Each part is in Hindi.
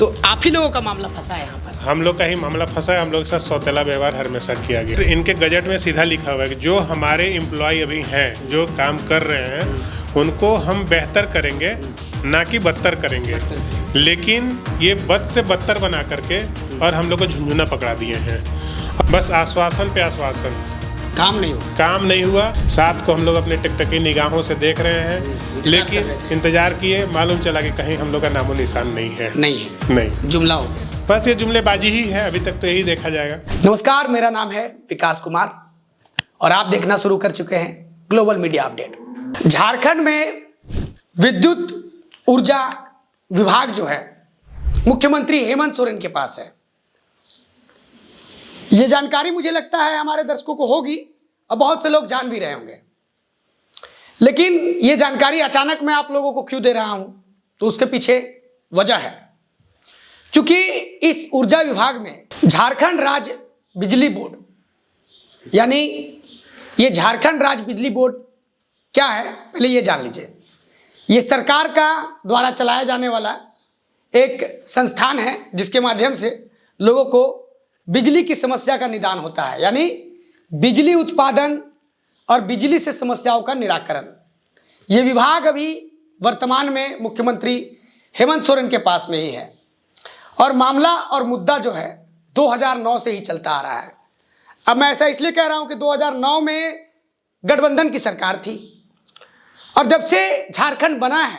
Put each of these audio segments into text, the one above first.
तो आप ही लोगों का मामला फंसा है यहाँ पर। हम लोग का ही मामला फंसा है। हम लोग के साथ सौतेला व्यवहार हमेशा किया गया। इनके गजट में सीधा लिखा हुआ है कि जो हमारे एम्प्लॉय अभी हैं, जो काम कर रहे हैं, उनको हम बेहतर करेंगे, ना कि बदतर करेंगे। लेकिन ये बद से बदतर बना करके और हम लोग को झुंझुना पकड़ा दिए हैं। बस आश्वासन पे आश्वासन, काम नहीं हुआ। साथ को हम लोग अपने टिकटकी निगाहों से देख रहे हैं, लेकिन इंतजार किए, मालूम चला कि कहीं हम लोग का नामो निशान नहीं है। जुमला हो, बस ये जुमलेबाजी ही है। अभी तक तो यही देखा जाएगा। नमस्कार, मेरा नाम है विकास कुमार और आप देखना शुरू कर चुके हैं ग्लोबल मीडिया अपडेट। झारखंड में विद्युत ऊर्जा विभाग जो है मुख्यमंत्री हेमंत सोरेन के पास है। ये जानकारी मुझे लगता है हमारे दर्शकों को होगी और बहुत से लोग जान भी रहे होंगे, लेकिन ये जानकारी अचानक मैं आप लोगों को क्यों दे रहा हूं, तो उसके पीछे वजह है। क्योंकि इस ऊर्जा विभाग में झारखंड राज्य बिजली बोर्ड, यानी ये झारखंड राज्य बिजली बोर्ड क्या है, पहले ये जान लीजिए। ये सरकार का द्वारा चलाया जाने वाला एक संस्थान है जिसके माध्यम से लोगों को बिजली की समस्या का निदान होता है, यानी बिजली उत्पादन और बिजली से समस्याओं का निराकरण। ये विभाग अभी वर्तमान में मुख्यमंत्री हेमंत सोरेन के पास में ही है और मामला और मुद्दा जो है 2009 से ही चलता आ रहा है। अब मैं ऐसा इसलिए कह रहा हूं कि 2009 में गठबंधन की सरकार थी और जब से झारखंड बना है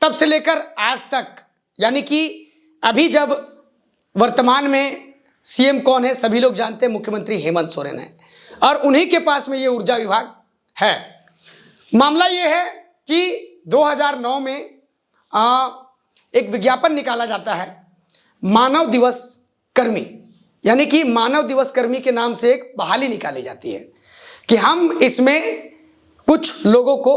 तब से लेकर आज तक, यानी कि अभी जब वर्तमान में सीएम कौन है सभी लोग जानते हैं, मुख्यमंत्री हेमंत सोरेन है और उन्हीं के पास में ये ऊर्जा विभाग है। मामला ये है कि 2009 में एक विज्ञापन निकाला जाता है मानव दिवस कर्मी, यानी कि मानव दिवस कर्मी के नाम से एक बहाली निकाली जाती है कि हम इसमें कुछ लोगों को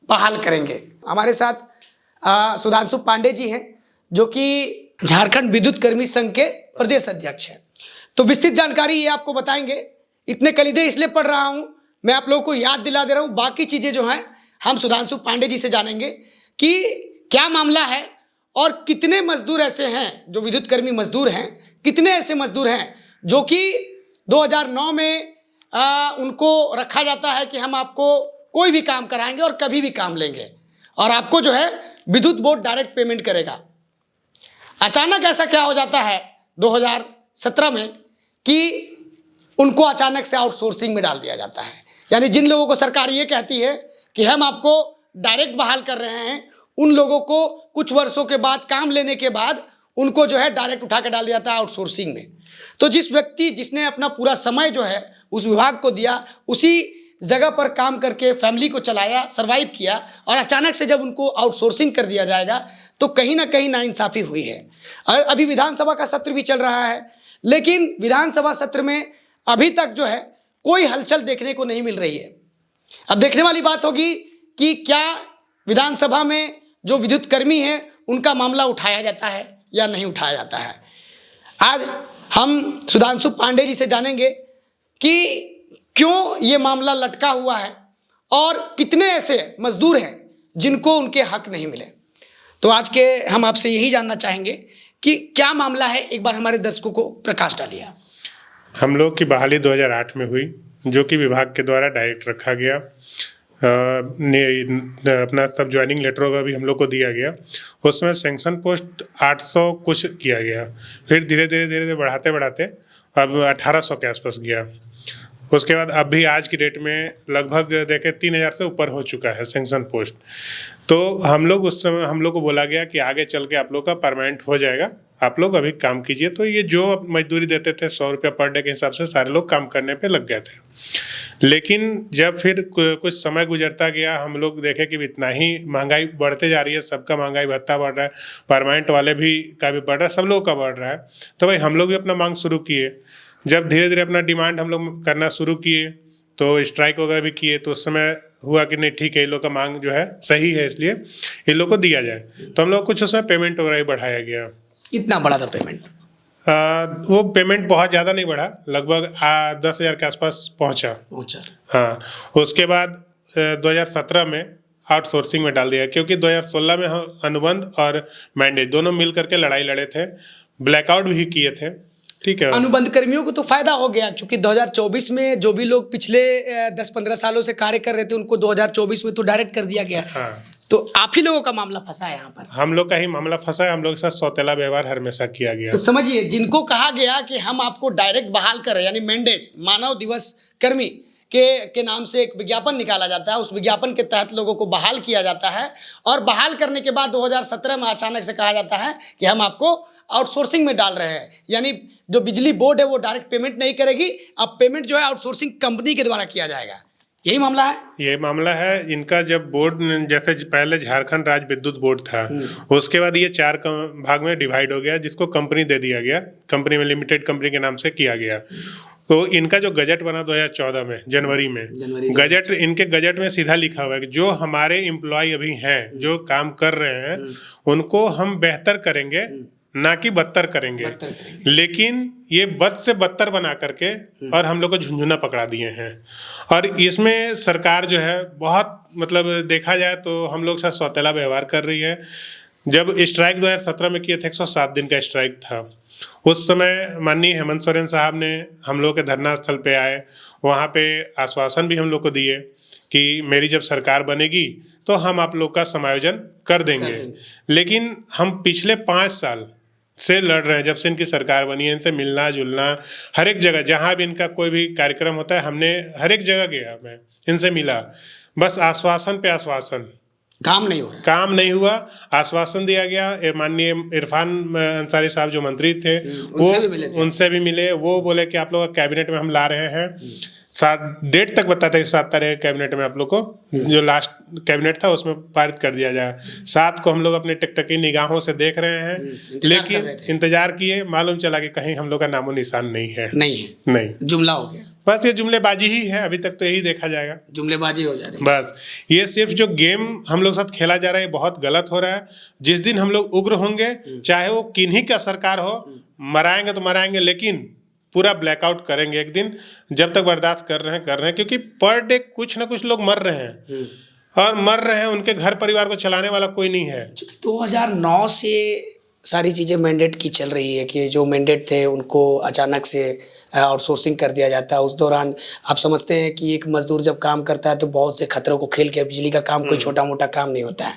बहाल करेंगे। हमारे साथ सुधांशु पांडे जी हैं जो कि झारखंड विद्युत कर्मी संघ के प्रदेश अध्यक्ष हैं, तो विस्तृत जानकारी ये आपको बताएंगे। इतने कलीदे इसलिए पढ़ रहा हूं, मैं आप लोगों को याद दिला दे रहा हूं, बाकी चीजें जो हैं हम सुधांशु पांडे जी से जानेंगे कि क्या मामला है और कितने मजदूर ऐसे हैं जो विद्युत कर्मी मजदूर हैं, कितने ऐसे मजदूर हैं जो कि 2009 में उनको रखा जाता है कि हम आपको कोई भी काम कराएंगे और कभी भी काम लेंगे और आपको जो है विद्युत बोर्ड डायरेक्ट पेमेंट करेगा। अचानक ऐसा क्या हो जाता है 2017 में कि उनको अचानक से आउटसोर्सिंग में डाल दिया जाता है, यानी जिन लोगों को सरकार ये कहती है कि हम आपको डायरेक्ट बहाल कर रहे हैं, उन लोगों को कुछ वर्षों के बाद काम लेने के बाद उनको जो है डायरेक्ट उठा के डाल दिया जाता है आउटसोर्सिंग में। तो जिस व्यक्ति जिसने अपना पूरा समय जो है उस विभाग को दिया, उसी जगह पर काम करके फैमिली को चलाया, सर्वाइव किया, और अचानक से जब उनको आउटसोर्सिंग कर दिया जाएगा तो कहीं ना कहीं नाइंसाफ़ी हुई है। और अभी विधानसभा का सत्र भी चल रहा है, लेकिन विधानसभा सत्र में अभी तक जो है कोई हलचल देखने को नहीं मिल रही है। अब देखने वाली बात होगी कि क्या विधानसभा में जो विद्युत कर्मी हैं उनका मामला उठाया जाता है या नहीं उठाया जाता है। आज हम सुधांशु पांडे जी से जानेंगे कि क्यों ये मामला लटका हुआ है और कितने ऐसे मजदूर हैं जिनको उनके हक नहीं मिले। तो आज के हम आपसे यही जानना चाहेंगे कि क्या मामला है, एक बार हमारे दर्शकों को प्रकाश डालिए। हम लोग की बहाली 2008 में हुई, जो कि विभाग के द्वारा डायरेक्ट रखा गया। अपना सब ज्वाइनिंग लेटरों का भी हम लोग को दिया गया। उसमें सेंक्शन पोस्ट 800 कुछ किया गया, फिर धीरे धीरे बढ़ाते बढ़ाते अब 1800 के आसपास गया। उसके बाद अब भी आज की डेट में लगभग देखें 3000 से ऊपर हो चुका है सेंक्शन पोस्ट। तो हम लोग उस समय हम लोग को बोला गया कि आगे चल के आप लोग का परमानेंट हो जाएगा, आप लोग अभी काम कीजिए। तो ये जो मजदूरी देते थे 100 रुपया पर डे के हिसाब से सारे लोग काम करने पे लग गए थे। लेकिन जब फिर कुछ समय गुजरता गया, हम लोग देखे कि इतना ही महंगाई बढ़ते जा रही है, सबका महंगाई भत्ता बढ़ रहा है, परमानेंट वाले भी का भी बढ़ रहा है, सब लोग का बढ़ रहा है। तो भाई हम लोग भी अपना मांग शुरू किए। जब धीरे धीरे अपना डिमांड हम लोग करना शुरू किए तो स्ट्राइक वगैरह भी किए, तो उस समय हुआ कि नहीं ठीक है, इन लोग का मांग जो है सही है, इसलिए इन लोग को दिया जाए। तो हम लोग कुछ उसमें पेमेंट वगैरह भी बढ़ाया गया। कितना बड़ा था पेमेंट? वो पेमेंट बहुत ज़्यादा नहीं बढ़ा, लगभग 10,000 के आसपास पहुँचा। अच्छा। हाँ, उसके बाद 2017 में आउटसोर्सिंग में डाल दिया, क्योंकि 2016 में हम अनुबंध और मैंडेज दोनों मिल करके लड़ाई लड़े थे, ब्लैकआउट भी किए थे। ठीक है, अनुबंध कर्मियों को तो फायदा हो गया, क्योंकि 2024 में जो भी लोग पिछले 10-15 सालों से कार्य कर रहे थे उनको 2024 में तो डायरेक्ट कर दिया गया। हाँ, तो आप ही लोगों का मामला फंसा है यहाँ पर। हम लोग का ही मामला फंसा है, हम लोग के साथ सौतेला व्यवहार हमेशा किया गया। तो समझिए, जिनको कहा गया कि हम आपको डायरेक्ट बहाल कर रहे हैं, यानी मैंडेज मानव दिवस कर्मी के नाम से एक विज्ञापन निकाला जाता है, उस विज्ञापन के तहत लोगों को बहाल किया जाता है, और बहाल करने के बाद 2017 में अचानक से कहा जाता है कि हम आपको आउटसोर्सिंग में डाल रहे हैं, यानी जो बिजली बोर्ड है वो डायरेक्ट पेमेंट नहीं करेगी, अब पेमेंट जो है आउटसोर्सिंग कंपनी के द्वारा किया जाएगा। यही मामला है। ये मामला है इनका। जब बोर्ड जैसे पहले झारखंड राज्य विद्युत बोर्ड था, उसके बाद ये 4 भाग में डिवाइड हो गया, जिसको कंपनी दे दिया गया, कंपनी में लिमिटेड कंपनी के नाम से किया गया। तो इनका जो गजट बना 2014 में जनवरी में गजट, इनके गजट में सीधा लिखा हुआ है कि जो हमारे एम्प्लॉय अभी हैं, जो काम कर रहे हैं, उनको हम बेहतर करेंगे, ना कि बदतर करेंगे। लेकिन ये बद से बदतर बना करके और हम लोग को झुंझुना पकड़ा दिए हैं। और इसमें सरकार जो है बहुत, मतलब देखा जाए तो हम लोग साथ सौतेला व्यवहार कर रही है। जब स्ट्राइक 2017 में किए थे, 107 दिन का स्ट्राइक था, उस समय माननीय हेमंत सोरेन साहब ने हम लोग के धरना स्थल पे आए, वहाँ पे आश्वासन भी हम लोग को दिए कि मेरी जब सरकार बनेगी तो हम आप लोग का समायोजन कर देंगे। लेकिन हम पिछले 5 साल से लड़ रहे हैं, जब से इनकी सरकार बनी है, इनसे मिलना जुलना, हर एक जगह जहाँ भी इनका कोई भी कार्यक्रम होता है, हमने हर एक जगह गया, मैं इनसे मिला, बस आश्वासन पे आश्वासन, काम नहीं हुआ, काम नहीं हुआ। आश्वासन दिया गया, माननीय इरफान अंसारी साहब जो मंत्री थे, वो उनसे भी मिले, वो बोले कि आप लोग कैबिनेट में हम ला रहे हैं, 7 डेट तक बताते हैं, 7 तारीख कैबिनेट में आप लोग को, जो लास्ट कैबिनेट था उसमें पारित कर दिया जाए। 7 को हम लोग अपने टकटकी निगाहों से देख रहे हैं, लेकिन इंतजार किए, मालूम चला कि कहीं हम लोग का नामो निशान नहीं है, नहीं, जुमला हो गया। बस ये जुमलेबाजी ही है, अभी तक तो यही देखा जाएगा, जुमलेबाजी हो जा रही है। बस ये सिर्फ जो गेम हम लोग साथ खेला जा रहा है, बहुत गलत हो रहा है। जिस दिन हम लोग उग्र होंगे, चाहे वो किन्हीं का सरकार हो, मराएंगे तो मराएंगे, लेकिन पूरा ब्लैकआउट करेंगे एक दिन। जब तक बर्दाश्त कर रहे हैं, क्योंकि पर डे कुछ ना कुछ लोग मर रहे हैं, और मर रहे हैं, उनके घर परिवार को चलाने वाला कोई नहीं है। 2009 से सारी चीज़ें मैंडेट की चल रही है कि जो मैंडेट थे उनको अचानक से आउटसोर्सिंग कर दिया जाता है। उस दौरान आप समझते हैं कि एक मजदूर जब काम करता है तो बहुत से खतरों को खेल के, बिजली का काम कोई छोटा मोटा काम नहीं होता है,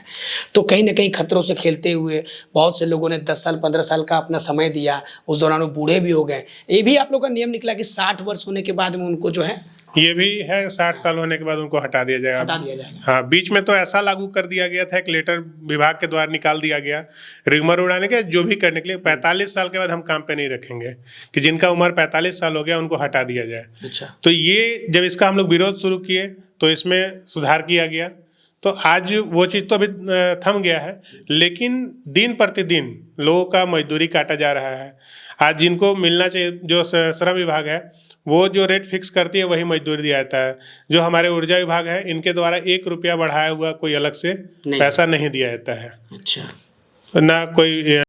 तो कहीं ना कहीं खतरों से खेलते हुए बहुत से लोगों ने 10 साल 15 साल का अपना समय दिया, उस दौरान वो बूढ़े भी हो गए। ये भी आप लोग का नियम निकला कि 60 वर्ष होने के बाद में उनको जो है, ये भी है, 60 साल होने के बाद उनको हटा दिया जाएगा। हाँ, बीच में तो ऐसा लागू कर दिया गया था, एक लेटर विभाग के द्वारा निकाल दिया गया, रिगमर उड़ाने के, जो भी करने के लिए 45 साल के बाद हम काम पे नहीं रखेंगे, कि जिनका उम्र 45 साल हो गया उनको हटा दिया जाए। अच्छा। तो ये जब इसका हम लोग विरोध शुरू किए तो इसमें सुधार किया गया, तो आज वो चीज़ तो अभी थम गया है, लेकिन दिन प्रतिदिन लोगों का मजदूरी काटा जा रहा है। आज जिनको मिलना चाहिए, जो श्रम विभाग है वो जो रेट फिक्स करती है वही मजदूरी दिया जाता है। जो हमारे ऊर्जा विभाग है, इनके द्वारा 1 रुपया बढ़ाया हुआ कोई अलग से पैसा नहीं दिया जाता है। अच्छा। ना कोई